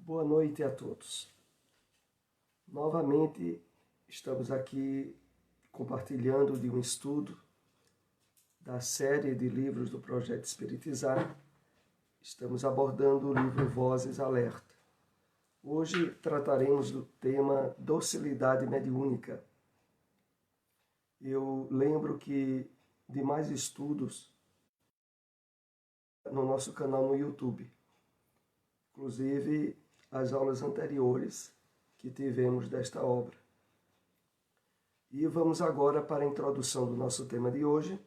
Boa noite a todos. Novamente estamos aqui compartilhando de um estudo da série de livros do Projeto Espiritizar. Estamos abordando o livro Vozes Alerta. Hoje trataremos do tema docilidade mediúnica. Eu lembro que de mais estudos no nosso canal no YouTube. Inclusive as aulas anteriores que tivemos desta obra. E vamos agora para a introdução do nosso tema de hoje.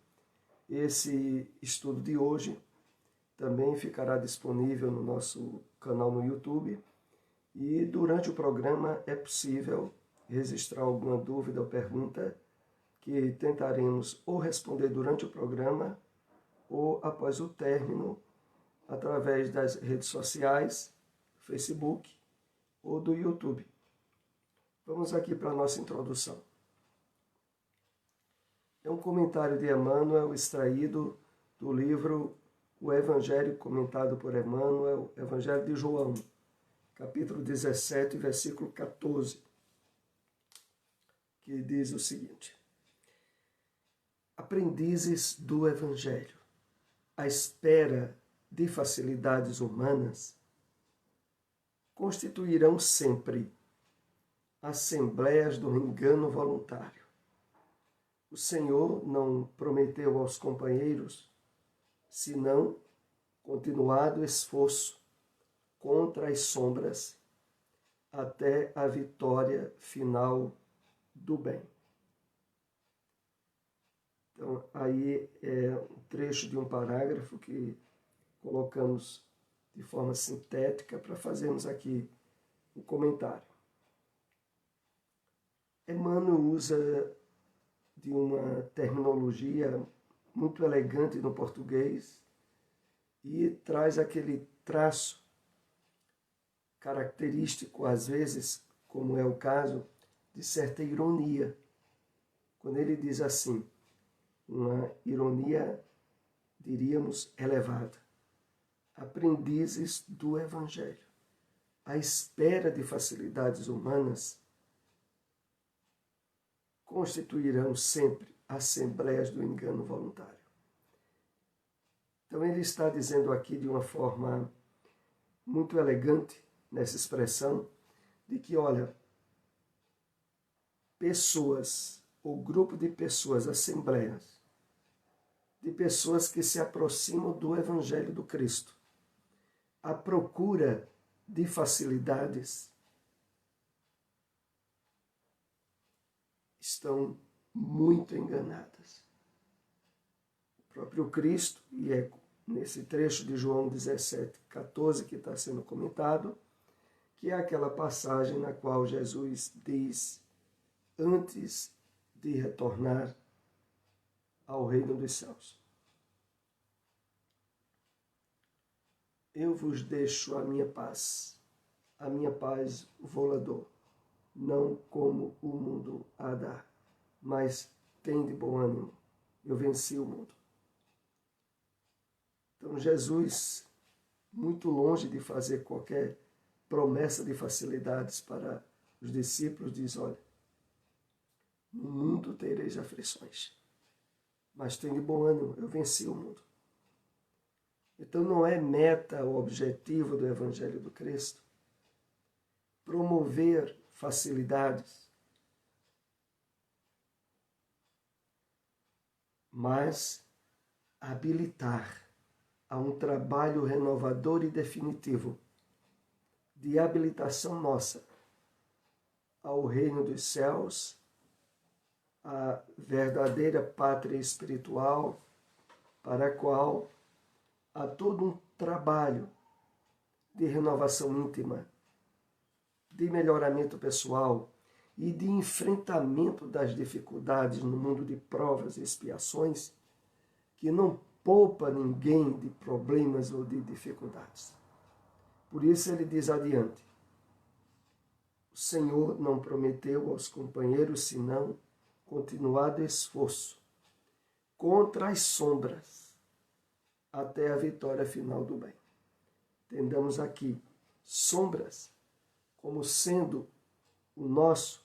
Esse estudo de hoje também ficará disponível no nosso canal no YouTube. E durante o programa é possível registrar alguma dúvida ou pergunta que tentaremos ou responder durante o programa ou após o término através das redes sociais, Facebook ou do YouTube. Vamos aqui para a nossa introdução. É um comentário de Emmanuel extraído do livro O Evangelho comentado por Emmanuel, Evangelho de João, capítulo 17, versículo 14, que diz o seguinte: Aprendizes do Evangelho, à espera de facilidades humanas, constituirão sempre assembleias do engano voluntário. O Senhor não prometeu aos companheiros, senão continuado esforço contra as sombras, até a vitória final do bem. Então, aí é um trecho de um parágrafo que colocamos de forma sintética para fazermos aqui um comentário. Emmanuel usa de uma terminologia muito elegante no português e traz aquele traço característico, às vezes, como é o caso, de certa ironia. Quando ele diz assim, uma ironia, diríamos, elevada. Aprendizes do Evangelho, à espera de facilidades humanas, constituirão sempre assembleias do engano voluntário. Então ele está dizendo aqui de uma forma muito elegante, nessa expressão, de que, olha, pessoas, ou grupo de pessoas, assembleias, de pessoas que se aproximam do Evangelho do Cristo, à procura de facilidades, estão muito enganadas. O próprio Cristo, e é nesse trecho de João 17, 14 que está sendo comentado, que é aquela passagem na qual Jesus diz, antes de retornar ao reino dos céus: Eu vos deixo a minha paz vou-la dou, não como o mundo a dá, mas tende bom ânimo, eu venci o mundo. Então Jesus, muito longe de fazer qualquer promessa de facilidades para os discípulos, diz, olha, no mundo tereis aflições, mas tende bom ânimo, eu venci o mundo. Então não é meta ou objetivo do Evangelho do Cristo promover facilidades, mas habilitar a um trabalho renovador e definitivo de habilitação nossa ao reino dos céus, a verdadeira pátria espiritual, para a qual há todo um trabalho de renovação íntima, de melhoramento pessoal e de enfrentamento das dificuldades no mundo de provas e expiações, que não poupa ninguém de problemas ou de dificuldades. Por isso ele diz adiante, o Senhor não prometeu aos companheiros senão continuado esforço contra as sombras até a vitória final do bem. Entendamos aqui, sombras como sendo o nosso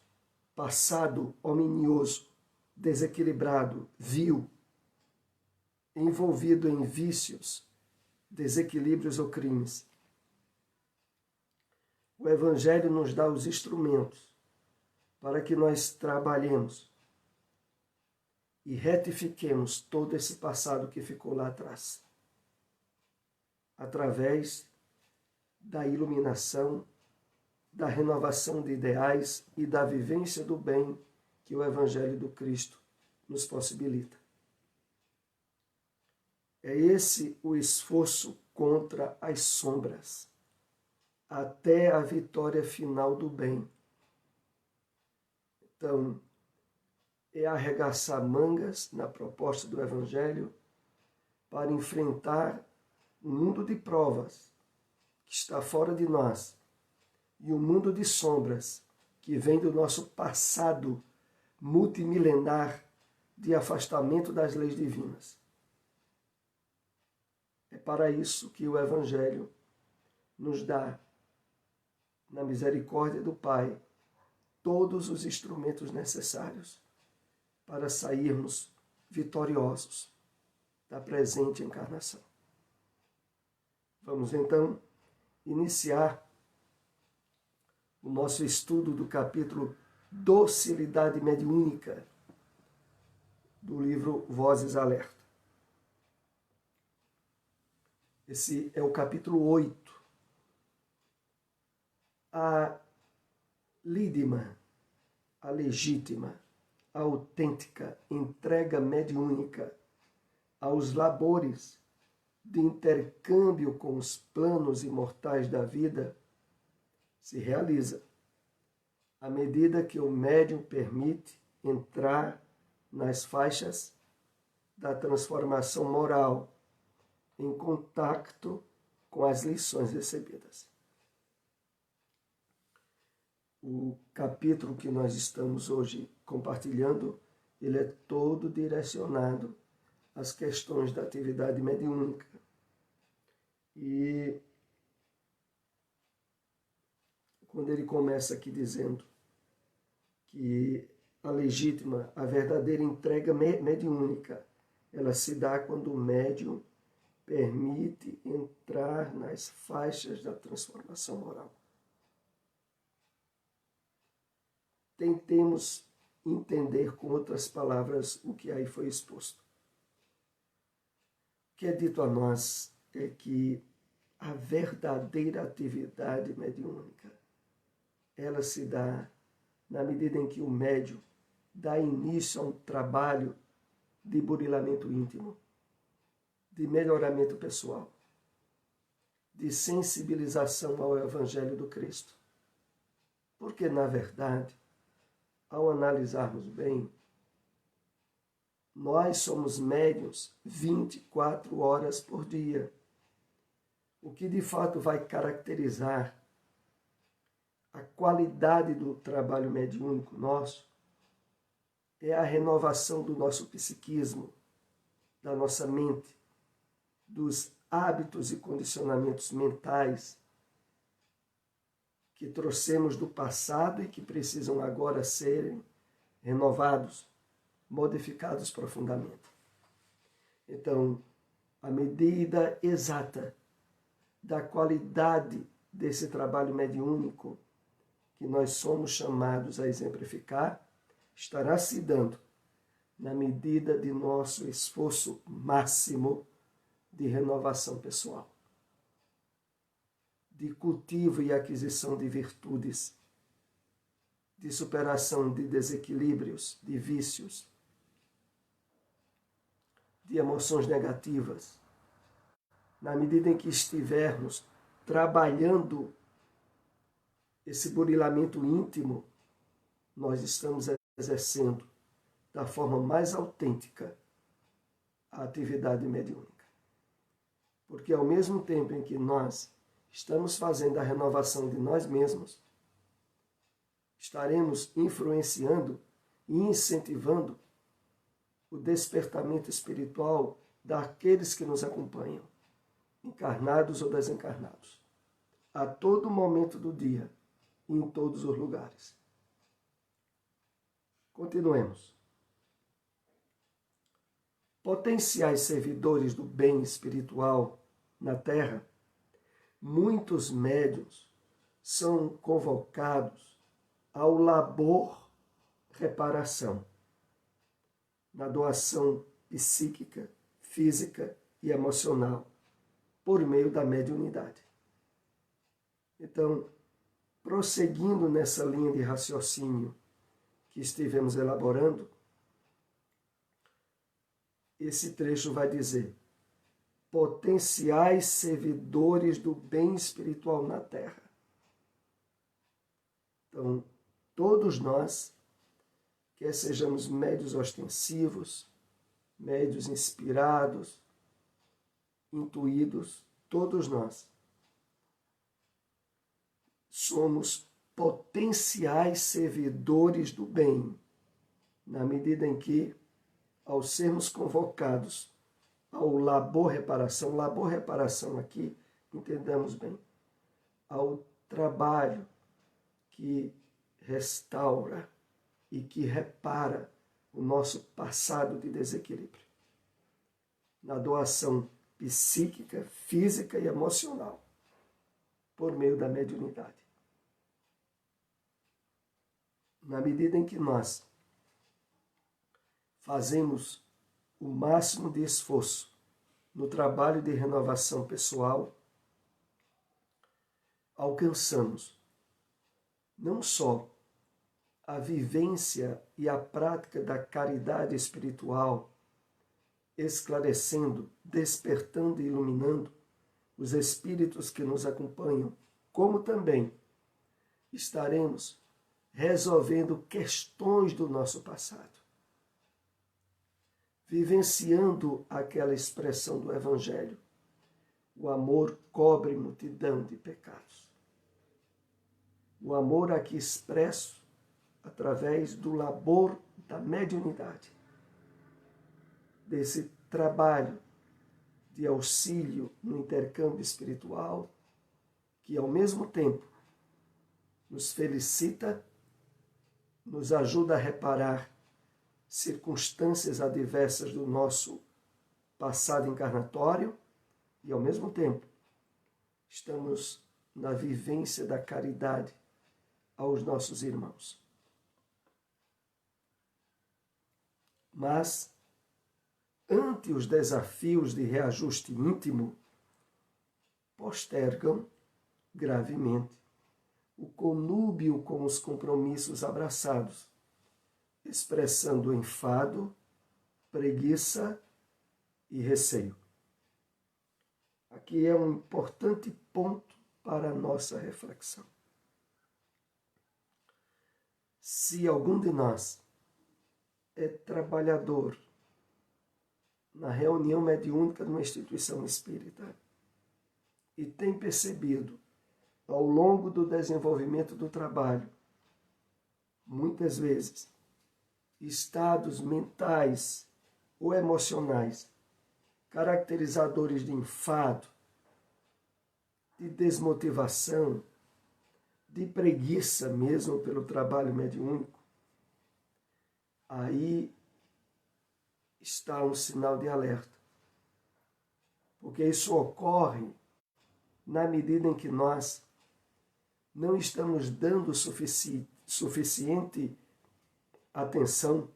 passado ominioso, desequilibrado, vil, envolvido em vícios, desequilíbrios ou crimes. O Evangelho nos dá os instrumentos para que nós trabalhemos e retifiquemos todo esse passado que ficou lá atrás, através da iluminação, da renovação de ideais e da vivência do bem que o Evangelho do Cristo nos possibilita. É esse o esforço contra as sombras, até a vitória final do bem. Então, é arregaçar mangas na proposta do Evangelho para enfrentar um mundo de provas que está fora de nós e um mundo de sombras que vem do nosso passado multimilenar de afastamento das leis divinas. É para isso que o Evangelho nos dá, na misericórdia do Pai, todos os instrumentos necessários para sairmos vitoriosos da presente encarnação. Vamos então iniciar o nosso estudo do capítulo Docilidade Mediúnica do livro Vozes Alerta. Esse é o capítulo 8. A lídima, a legítima, a autêntica entrega mediúnica aos labores de intercâmbio com os planos imortais da vida se realiza à medida que o médium permite entrar nas faixas da transformação moral em contato com as lições recebidas. O capítulo que nós estamos hoje compartilhando, ele é todo direcionado às questões da atividade mediúnica. E quando ele começa aqui dizendo que a legítima, a verdadeira entrega mediúnica, ela se dá quando o médium permite entrar nas faixas da transformação moral. Tentemos entender com outras palavras o que aí foi exposto. O que é dito a nós é que a verdadeira atividade mediúnica, ela se dá na medida em que o médium dá início a um trabalho de burilamento íntimo, de melhoramento pessoal, de sensibilização ao Evangelho do Cristo. Porque, na verdade, ao analisarmos bem, nós somos médiuns 24 horas por dia. O que de fato vai caracterizar a qualidade do trabalho mediúnico nosso é a renovação do nosso psiquismo, da nossa mente, dos hábitos e condicionamentos mentais que trouxemos do passado e que precisam agora serem renovados, modificados profundamente. Então, a medida exata da qualidade desse trabalho mediúnico que nós somos chamados a exemplificar estará se dando na medida de nosso esforço máximo de renovação pessoal, de cultivo e aquisição de virtudes, de superação de desequilíbrios, de vícios, de emoções negativas. Na medida em que estivermos trabalhando esse burilamento íntimo, nós estamos exercendo da forma mais autêntica a atividade mediúnica. Porque ao mesmo tempo em que nós estamos fazendo a renovação de nós mesmos, estaremos influenciando e incentivando o despertamento espiritual daqueles que nos acompanham, encarnados ou desencarnados. a todo momento do dia e em todos os lugares. Continuemos. Potenciais servidores do bem espiritual na Terra, muitos médiuns são convocados ao labor reparação, na doação psíquica, física e emocional, por meio da mediunidade. Então, prosseguindo nessa linha de raciocínio que estivemos elaborando, esse trecho vai dizer: potenciais servidores do bem espiritual na Terra. Então, todos nós, quer sejamos médios ostensivos, médios inspirados, intuídos, todos nós somos potenciais servidores do bem, na medida em que, ao sermos convocados ao labor reparação aqui, entendamos bem, ao trabalho que restaura e que repara o nosso passado de desequilíbrio, na doação psíquica, física e emocional, por meio da mediunidade. Na medida em que nós fazemos o máximo de esforço no trabalho de renovação pessoal, alcançamos não só a vivência e a prática da caridade espiritual, esclarecendo, despertando e iluminando os espíritos que nos acompanham, como também estaremos resolvendo questões do nosso passado, vivenciando aquela expressão do Evangelho: o amor cobre multidão de pecados. O amor aqui expresso através do labor da mediunidade, desse trabalho de auxílio no intercâmbio espiritual, que ao mesmo tempo nos felicita, nos ajuda a reparar circunstâncias adversas do nosso passado encarnatório e, ao mesmo tempo, estamos na vivência da caridade aos nossos irmãos. Mas, ante os desafios de reajuste íntimo, postergam gravemente o conúbio com os compromissos abraçados, expressando enfado, preguiça e receio. Aqui é um importante ponto para a nossa reflexão. Se algum de nós é trabalhador na reunião mediúnica de uma instituição espírita e tem percebido, ao longo do desenvolvimento do trabalho, muitas vezes, estados mentais ou emocionais caracterizadores de enfado, de desmotivação, de preguiça mesmo pelo trabalho mediúnico, aí está um sinal de alerta. Porque isso ocorre na medida em que nós não estamos dando suficiente atenção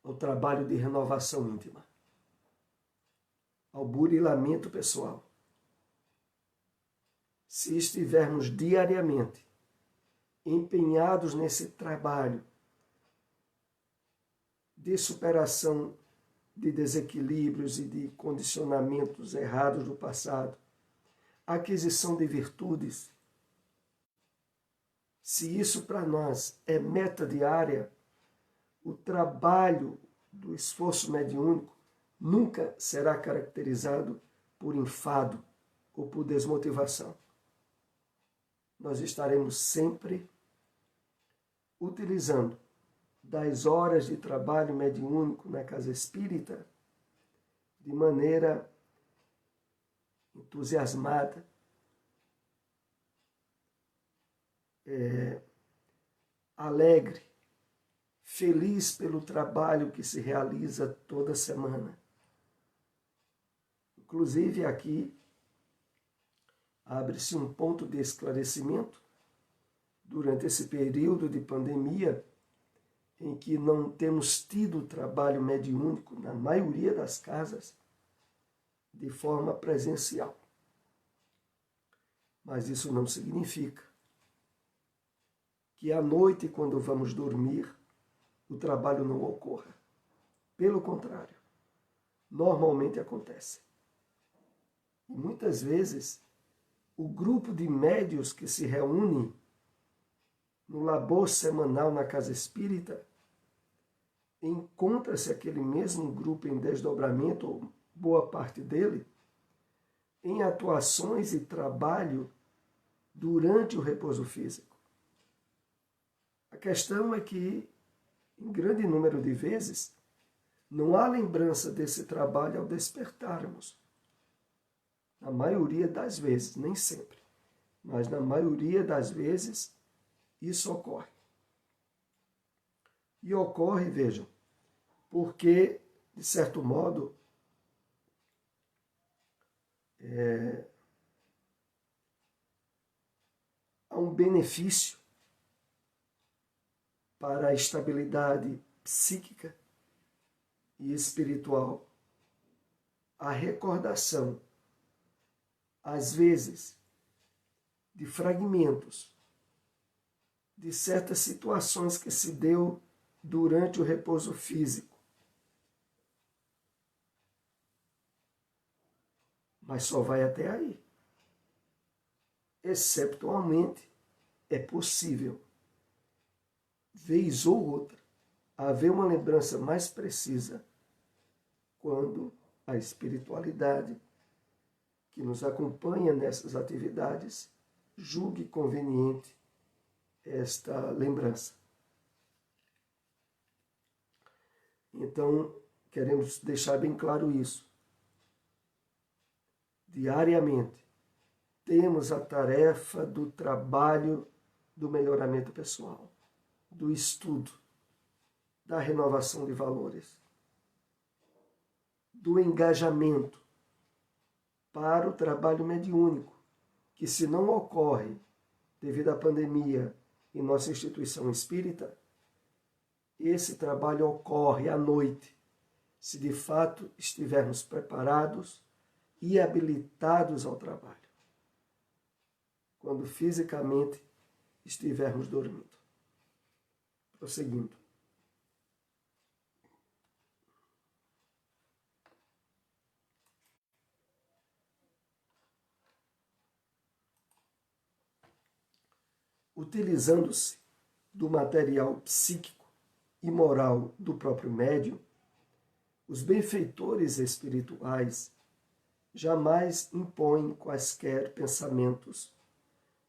ao trabalho de renovação íntima, ao burilamento pessoal. Se estivermos diariamente empenhados nesse trabalho de superação de desequilíbrios e de condicionamentos errados do passado, aquisição de virtudes, se isso para nós é meta diária, o trabalho do esforço mediúnico nunca será caracterizado por enfado ou por desmotivação. Nós estaremos sempre utilizando das horas de trabalho mediúnico na casa espírita de maneira entusiasmada, alegre, feliz pelo trabalho que se realiza toda semana. Inclusive aqui abre-se um ponto de esclarecimento durante esse período de pandemia em que não temos tido trabalho mediúnico na maioria das casas de forma presencial. Mas isso não significa que à noite, quando vamos dormir, o trabalho não ocorra. Pelo contrário, normalmente acontece. E muitas vezes, o grupo de médios que se reúne no labor semanal na casa espírita, encontra-se aquele mesmo grupo em desdobramento, ou boa parte dele, em atuações e trabalho durante o repouso físico. A questão é que, em grande número de vezes, não há lembrança desse trabalho ao despertarmos. Na maioria das vezes, nem sempre, mas na maioria das vezes, isso ocorre. E ocorre, vejam, porque, de certo modo, há um benefício para a estabilidade psíquica e espiritual, a recordação, às vezes, de fragmentos de certas situações que se deu durante o repouso físico. Mas só vai até aí. Exceptualmente, é possível, vez ou outra, haver uma lembrança mais precisa quando a espiritualidade que nos acompanha nessas atividades julgue conveniente esta lembrança. Então, queremos deixar bem claro isso. Diariamente, temos a tarefa do trabalho do melhoramento pessoal, do estudo, da renovação de valores, do engajamento para o trabalho mediúnico, que se não ocorre devido à pandemia em nossa instituição espírita, esse trabalho ocorre à noite, se de fato estivermos preparados e habilitados ao trabalho, quando fisicamente estivermos dormindo. Prosseguindo. Utilizando-se do material psíquico e moral do próprio médium, os benfeitores espirituais jamais impõem quaisquer pensamentos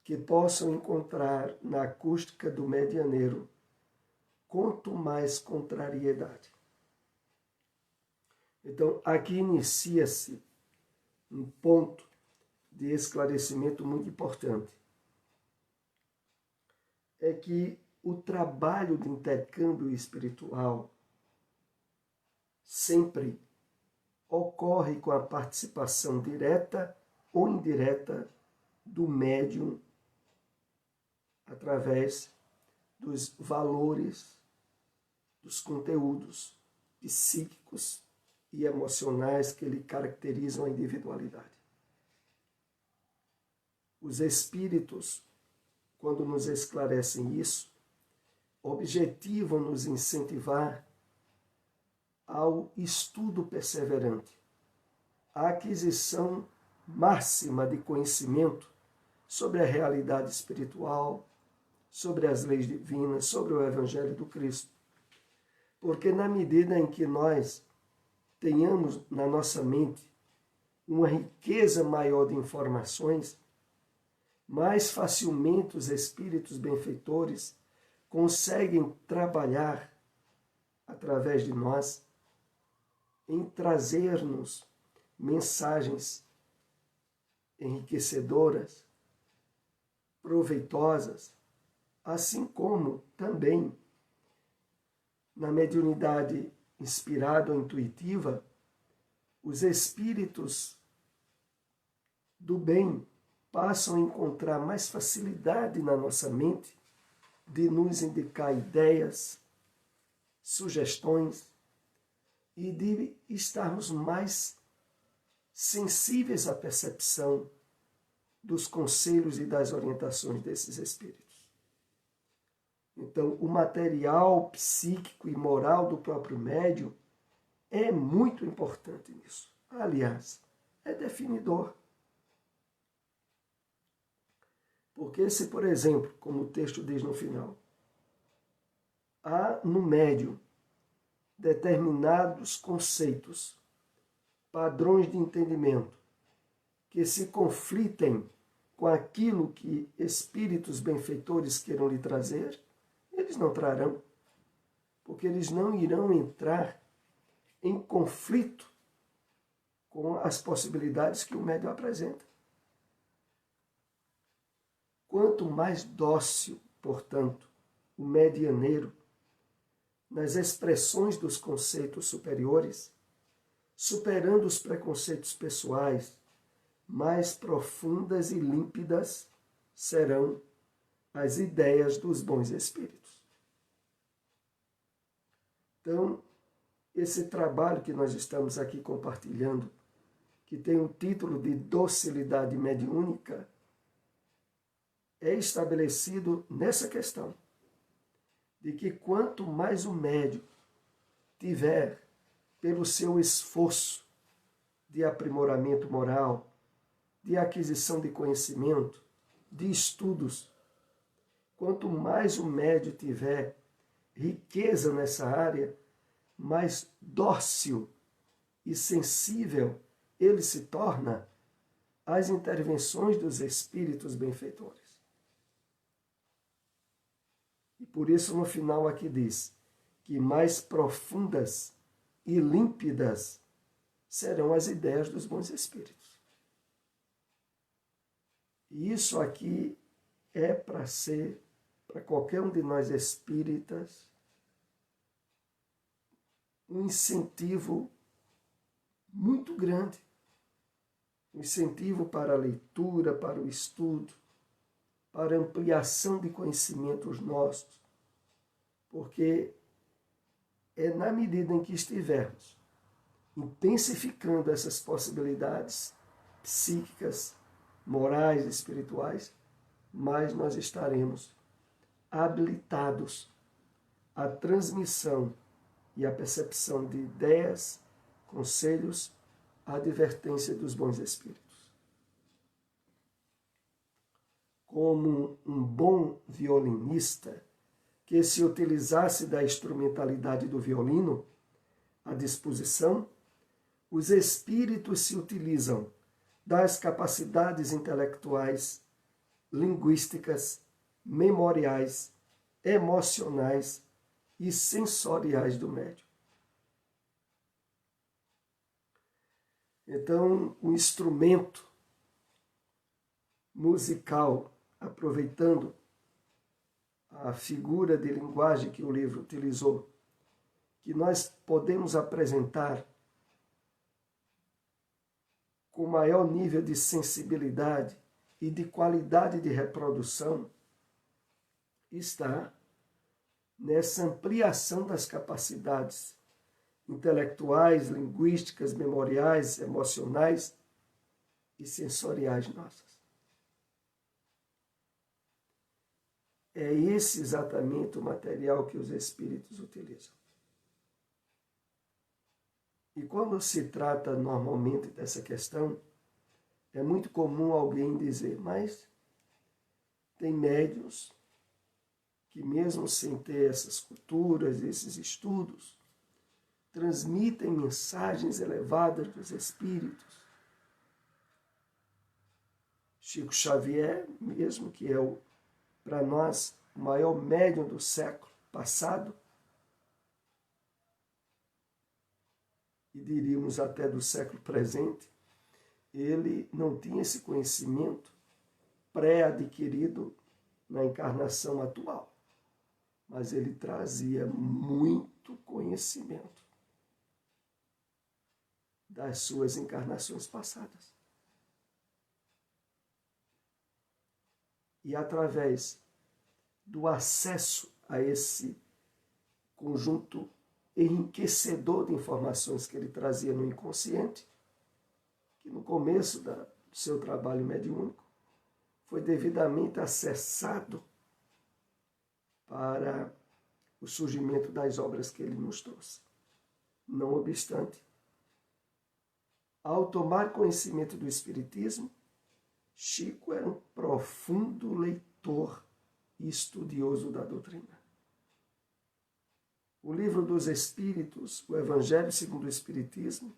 que possam encontrar na acústica do medianeiro quanto mais contrariedade. Então, aqui inicia-se um ponto de esclarecimento muito importante. É que o trabalho de intercâmbio espiritual sempre ocorre com a participação direta ou indireta do médium através dos valores, dos conteúdos psíquicos e emocionais que lhe caracterizam a individualidade. Os espíritos, quando nos esclarecem isso, objetivam nos incentivar ao estudo perseverante, à aquisição máxima de conhecimento sobre a realidade espiritual, sobre as leis divinas, sobre o Evangelho do Cristo. Porque na medida em que nós tenhamos na nossa mente uma riqueza maior de informações, mais facilmente os espíritos benfeitores conseguem trabalhar através de nós em trazer-nos mensagens enriquecedoras, proveitosas, Assim como também na mediunidade inspirada ou intuitiva, os espíritos do bem passam a encontrar mais facilidade na nossa mente de nos indicar ideias, sugestões e de estarmos mais sensíveis à percepção dos conselhos e das orientações desses espíritos. Então, o material psíquico e moral do próprio médium é muito importante nisso. Aliás, é definidor. Porque se, por exemplo, como o texto diz no final, há no médium determinados conceitos, padrões de entendimento, que se conflitem com aquilo que espíritos benfeitores queiram lhe trazer, eles não trarão, porque eles não irão entrar em conflito com as possibilidades que o médium apresenta. Quanto mais dócil, portanto, o medianeiro nas expressões dos conceitos superiores, superando os preconceitos pessoais, mais profundas e límpidas serão as ideias dos bons espíritos. Então, esse trabalho que nós estamos aqui compartilhando, que tem o título de Docilidade Mediúnica, é estabelecido nessa questão, de que quanto mais o médium tiver, pelo seu esforço de aprimoramento moral, de aquisição de conhecimento, de estudos, quanto mais o médium tiver riqueza nessa área, mais dócil e sensível ele se torna às intervenções dos espíritos benfeitores. E por isso no final aqui diz que mais profundas e límpidas serão as ideias dos bons espíritos. E isso aqui é para ser, para qualquer um de nós espíritas, um incentivo muito grande. Um incentivo para a leitura, para o estudo, para a ampliação de conhecimentos nossos. Porque é na medida em que estivermos intensificando essas possibilidades psíquicas, morais, espirituais, mais nós estaremos habilitados à transmissão e à percepção de ideias, conselhos, à advertência dos bons espíritos. Como um bom violinista que se utilizasse da instrumentalidade do violino à disposição, os espíritos se utilizam das capacidades intelectuais, linguísticas, memoriais, emocionais e sensoriais do médium. Então, o instrumento musical, aproveitando a figura de linguagem que o livro utilizou, que nós podemos apresentar com maior nível de sensibilidade e de qualidade de reprodução, está nessa ampliação das capacidades intelectuais, linguísticas, memoriais, emocionais e sensoriais nossas. É esse exatamente o material que os espíritos utilizam. E quando se trata normalmente dessa questão, é muito comum alguém dizer, mas tem médiuns que mesmo sem ter essas culturas, esses estudos, transmitem mensagens elevadas dos espíritos. Chico Xavier, mesmo que é para nós o maior médium do século passado, e diríamos até do século presente, ele não tinha esse conhecimento pré-adquirido na encarnação atual, mas ele trazia muito conhecimento das suas encarnações passadas. E através do acesso a esse conjunto enriquecedor de informações que ele trazia no inconsciente, que no começo do seu trabalho mediúnico foi devidamente acessado para o surgimento das obras que ele nos trouxe. Não obstante, ao tomar conhecimento do Espiritismo, Chico era um profundo leitor e estudioso da doutrina. O Livro dos Espíritos, o Evangelho segundo o Espiritismo,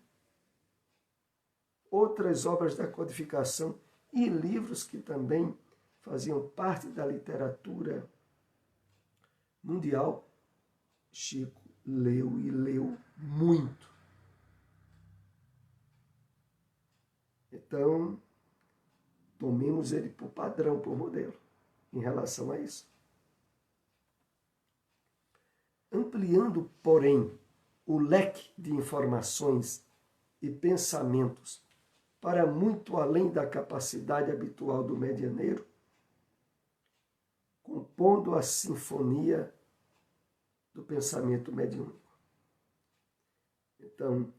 outras obras da codificação e livros que também faziam parte da literatura mundial, Chico leu e leu muito. Então, tomemos ele por padrão, por modelo, em relação a isso. Ampliando, porém, o leque de informações e pensamentos para muito além da capacidade habitual do medianeiro, compondo a sinfonia do pensamento mediúnico. Então,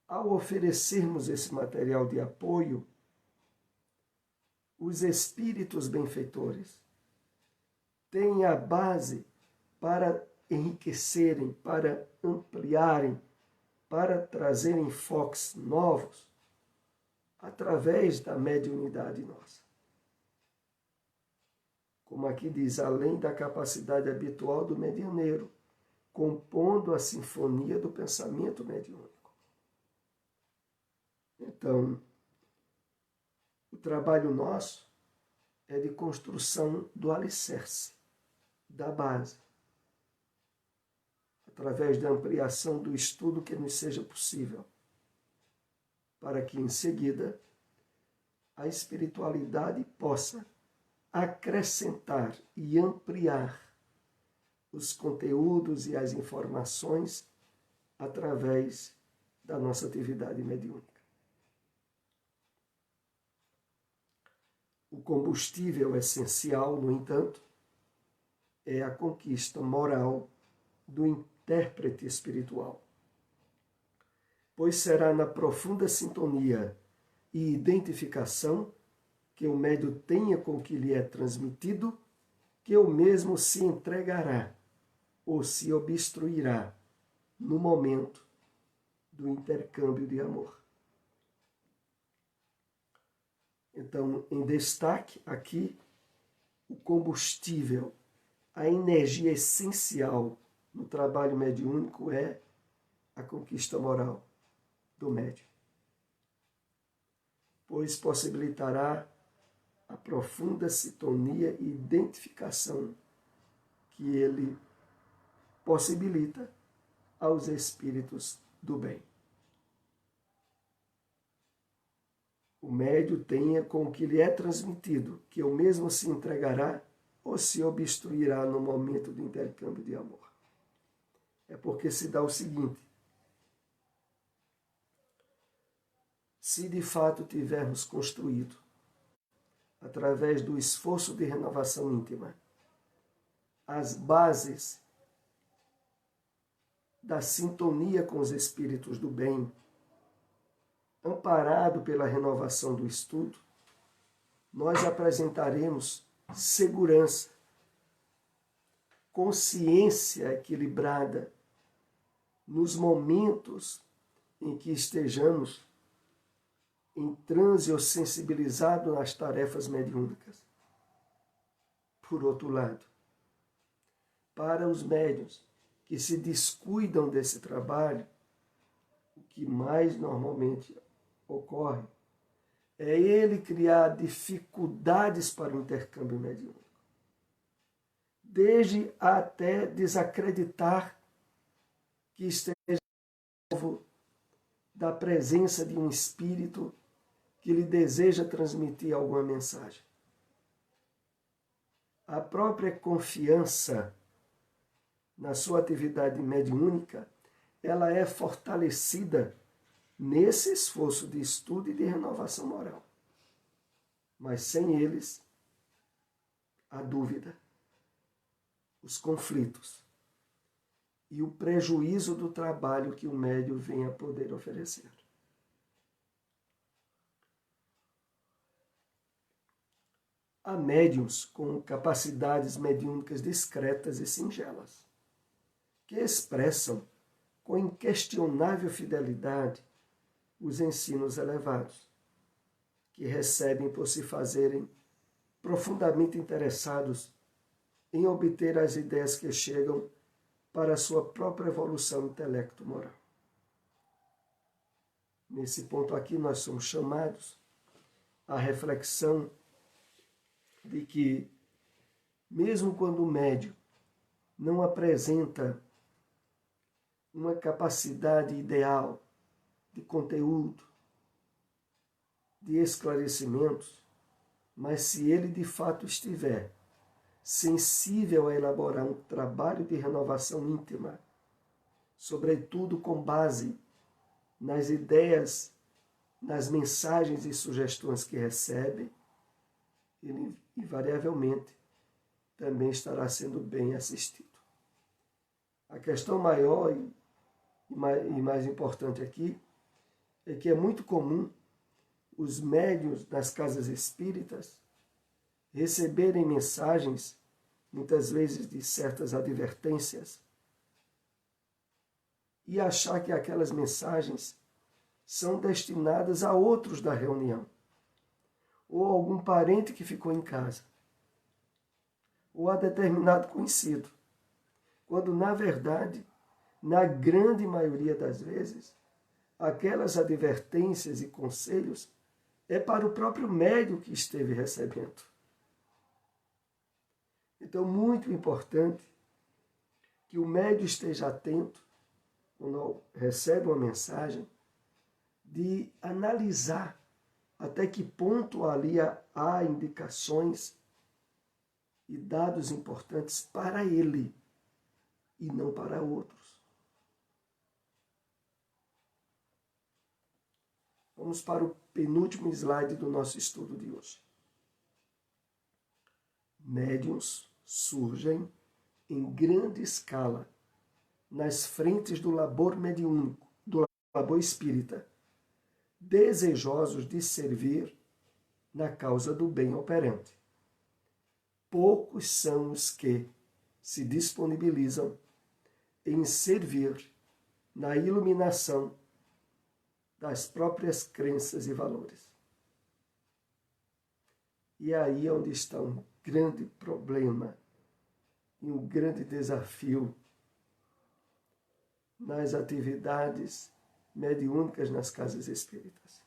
ao oferecermos esse material de apoio, os espíritos benfeitores têm a base para enriquecerem, para ampliarem, para trazerem enfoques novos através da mediunidade nossa. Como aqui diz, além da capacidade habitual do medianeiro, compondo a sinfonia do pensamento mediúnico. Então, o trabalho nosso é de construção do alicerce, da base, através da ampliação do estudo que nos seja possível, para que, em seguida, a espiritualidade possa acrescentar e ampliar os conteúdos e as informações através da nossa atividade mediúnica. O combustível essencial, no entanto, é a conquista moral do intérprete espiritual, pois será na profunda sintonia e identificação que o médium tenha com o que lhe é transmitido, que o mesmo se entregará ou se obstruirá no momento do intercâmbio de amor. Então, em destaque aqui, o combustível, a energia essencial no trabalho mediúnico é a conquista moral do médium, pois possibilitará a profunda sintonia e identificação que ele possibilita aos espíritos do bem. O médium tenha com o que lhe é transmitido, que o mesmo se entregará ou se obstruirá no momento do intercâmbio de amor. É porque se dá o seguinte: se de fato tivermos construído, através do esforço de renovação íntima, as bases da sintonia com os espíritos do bem, amparado pela renovação do estudo, nós apresentaremos segurança, consciência equilibrada nos momentos em que estejamos em transe ou sensibilizado nas tarefas mediúnicas. Por outro lado, para os médiuns que se descuidam desse trabalho, o que mais normalmente ocorre é ele criar dificuldades para o intercâmbio mediúnico, desde até desacreditar que esteja alvo da presença de um espírito que lhe deseja transmitir alguma mensagem. a própria confiança na sua atividade mediúnica, ela é fortalecida nesse esforço de estudo e de renovação moral. Mas sem eles, a dúvida, os conflitos e o prejuízo do trabalho que o médium vem a poder oferecer. Há médiuns com capacidades mediúnicas discretas e singelas, que expressam com inquestionável fidelidade os ensinos elevados, que recebem por se fazerem profundamente interessados em obter as ideias que chegam para a sua própria evolução intelecto-moral. Nesse ponto aqui, nós somos chamados à reflexão de que, mesmo quando o médium não apresenta uma capacidade ideal de conteúdo, de esclarecimentos, mas se ele de fato estiver sensível a elaborar um trabalho de renovação íntima, sobretudo com base nas ideias, nas mensagens e sugestões que recebe, ele invariavelmente também estará sendo bem assistido. A questão maior e mais importante aqui é que é muito comum os médiuns das casas espíritas receberem mensagens, muitas vezes de certas advertências, e achar que aquelas mensagens são destinadas a outros da reunião, ou a algum parente que ficou em casa, ou a determinado conhecido, quando, na verdade, na grande maioria das vezes, aquelas advertências e conselhos é para o próprio médium que esteve recebendo. Então, muito importante que o médium esteja atento, quando recebe uma mensagem, de analisar até que ponto ali há indicações e dados importantes para ele e não para outros. Vamos para o penúltimo slide do nosso estudo de hoje. Médiuns surgem em grande escala nas frentes do labor mediúnico, do labor espírita, desejosos de servir na causa do bem operante. Poucos são os que se disponibilizam em servir na iluminação das próprias crenças e valores. E aí é onde está um grande problema e um grande desafio nas atividades mediúnicas nas casas espíritas.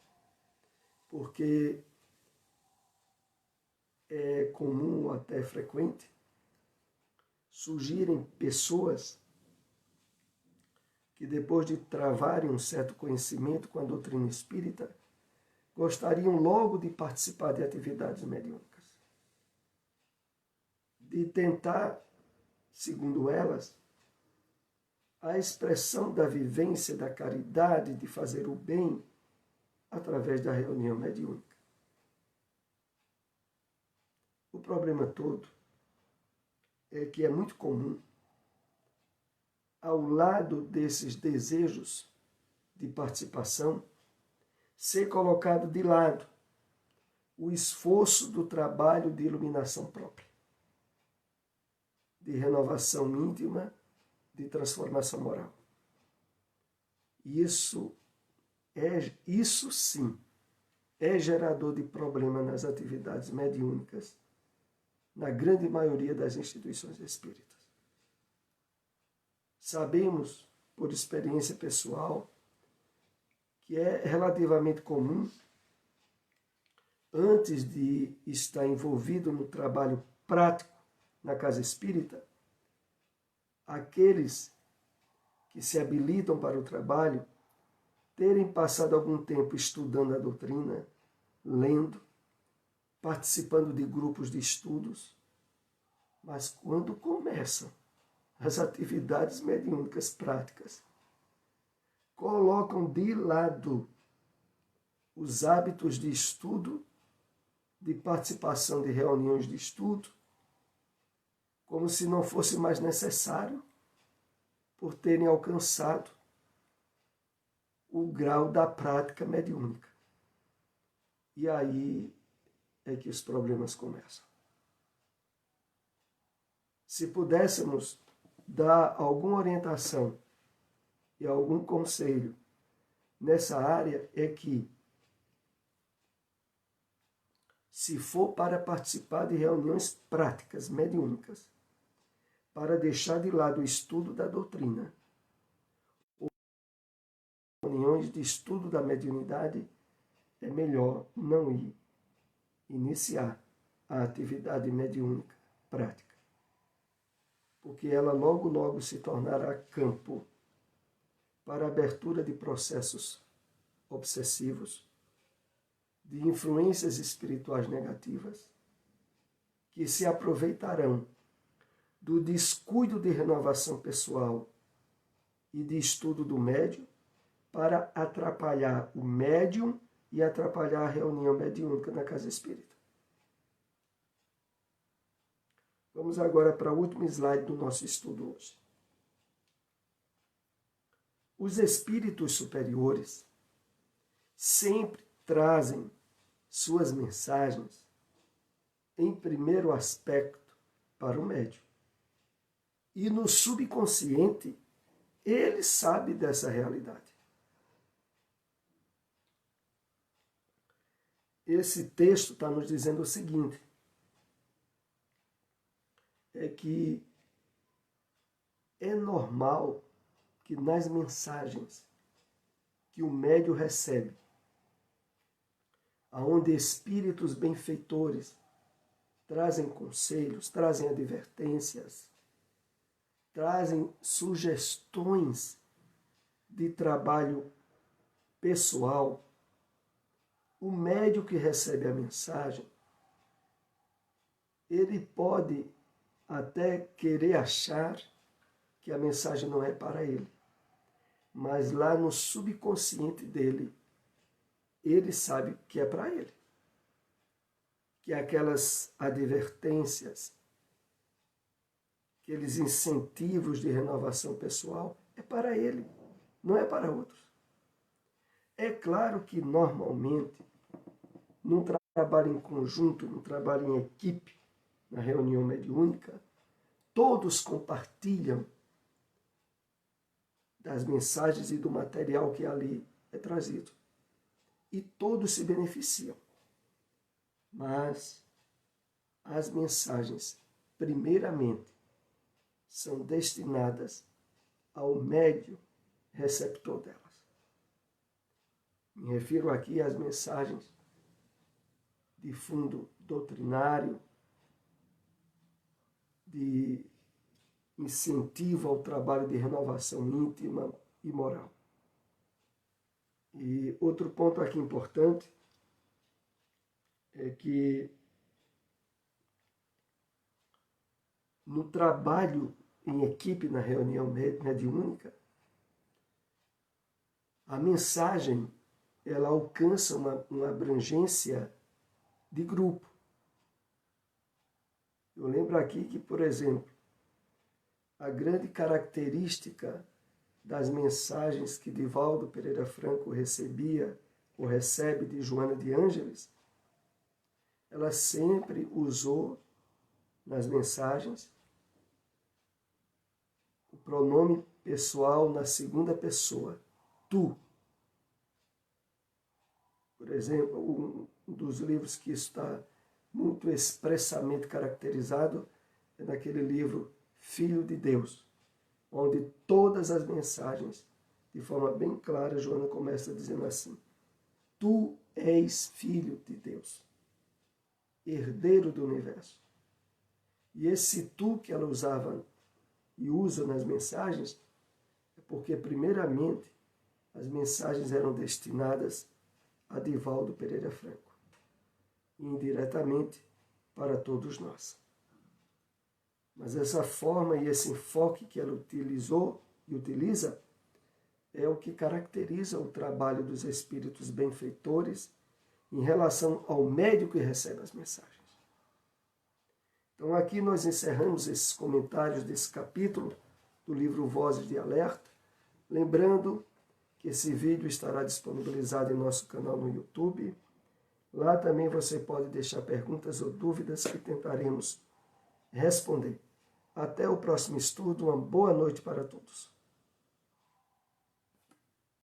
Porque é comum, até frequente, surgirem pessoas que, depois de travarem um certo conhecimento com a doutrina espírita, gostariam logo de participar de atividades mediúnicas, de tentar, segundo elas, a expressão da vivência da caridade, de fazer o bem através da reunião mediúnica. O problema todo é que é muito comum, ao lado desses desejos de participação, ser colocado de lado o esforço do trabalho de iluminação própria, de renovação íntima, de transformação moral. Isso sim é gerador de problema nas atividades mediúnicas, na grande maioria das instituições espíritas. Sabemos, por experiência pessoal, que é relativamente comum, antes de estar envolvido no trabalho prático na casa espírita, aqueles que se habilitam para o trabalho terem passado algum tempo estudando a doutrina, lendo, participando de grupos de estudos, Mas quando começam as atividades mediúnicas práticas, colocam de lado os hábitos de estudo, de participação de reuniões de estudo, como se não fosse mais necessário, por terem alcançado o grau da prática mediúnica. E aí é que os problemas começam. Se pudéssemos dar alguma orientação e algum conselho nessa área, é que, se for para participar de reuniões práticas mediúnicas, para deixar de lado o estudo da doutrina, ou reuniões de estudo da mediunidade, é melhor não ir iniciar a atividade mediúnica prática, porque ela logo, logo se tornará campo para a abertura de processos obsessivos, de influências espirituais negativas, que se aproveitarão do descuido de renovação pessoal e de estudo do médium para atrapalhar o médium e atrapalhar a reunião mediúnica na casa espírita. Vamos agora para o último slide do nosso estudo hoje. Os espíritos superiores sempre trazem suas mensagens em primeiro aspecto para o médium. E no subconsciente, ele sabe dessa realidade. Esse texto está nos dizendo o seguinte, é que é normal que nas mensagens que o médium recebe, aonde espíritos benfeitores trazem conselhos, trazem advertências, trazem sugestões de trabalho pessoal, o médium que recebe a mensagem, ele pode até querer achar que a mensagem não é para ele, mas lá no subconsciente dele, ele sabe que é para ele. Que aquelas advertências, aqueles incentivos de renovação pessoal, é para ele, não é para outros. É claro que, normalmente, num trabalho em conjunto, num trabalho em equipe, na reunião mediúnica, todos compartilham das mensagens e do material que ali é trazido. E todos se beneficiam. Mas as mensagens, primeiramente, são destinadas ao médium receptor delas. Me refiro aqui às mensagens de fundo doutrinário, de incentivo ao trabalho de renovação íntima e moral. E outro ponto aqui importante é que no trabalho em equipe, na reunião mediúnica, a mensagem ela alcança uma abrangência de grupo. Eu lembro aqui que, por exemplo, a grande característica das mensagens que Divaldo Pereira Franco recebia ou recebe de Joana de Ângeles, ela sempre usou nas mensagens o pronome pessoal na segunda pessoa, tu. Por exemplo, um dos livros que isso está muito expressamente caracterizado é naquele livro Filho de Deus, onde todas as mensagens, de forma bem clara, Joana começa dizendo assim: tu és filho de Deus, herdeiro do universo. E esse tu que ela usava e usa nas mensagens é porque, primeiramente, as mensagens eram destinadas a Divaldo Pereira Franco, e indiretamente para todos nós. Mas essa forma e esse enfoque que ela utilizou e utiliza é o que caracteriza o trabalho dos espíritos benfeitores em relação ao médium que recebe as mensagens. Então aqui nós encerramos esses comentários desse capítulo do livro Vozes de Alerta, lembrando que esse vídeo estará disponibilizado em nosso canal no YouTube. Lá também você pode deixar perguntas ou dúvidas que tentaremos responder. Até o próximo estudo, uma boa noite para todos.